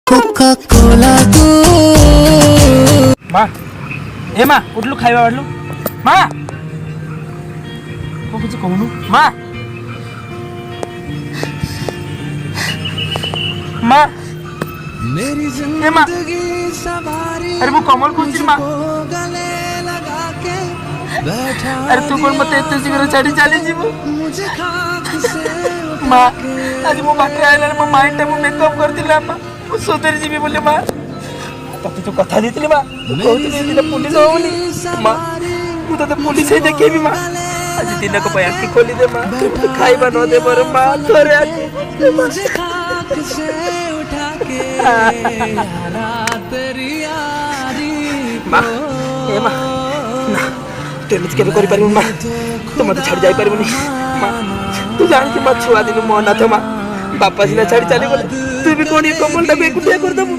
Coca Cola तू माँ ए माँ उठलु खाइबा उठलु माँ को कुछ कहनु माँ माँ मेरी ए माँ जिंदगी सवारी अरे वो कमल कुछ माँ गले लगा के बैठा अरे तू कौन मते इतने शीघ्र चढ़ी चली जीवो मुझे खाक से माँ आज मो बाटे आइला मो माइंड टाइम मेकअप कर दिला माँ मो सोतरी जीवी बोले माँ तते तो कथा देतिली माँ कहती दिन पुलिस हो बोली माँ मु तो पुलिस ही देखेबी माँ आज दिन को पया की खोली दे माँ तू खाइबा न दे पर माँ थोरे आके मुझे खाक से उठा के यारा तेरी यारी माँ ए माँ ना तेरे के करि पारिबो माँ तू मते छाड़ जाई पारिबोनी माँ तू जान कि माँ छुआ दिन मन न माँ बापा सिना छाड़ी चली बोले तू भी कोनी कमल टाको एकुटिया कर दबु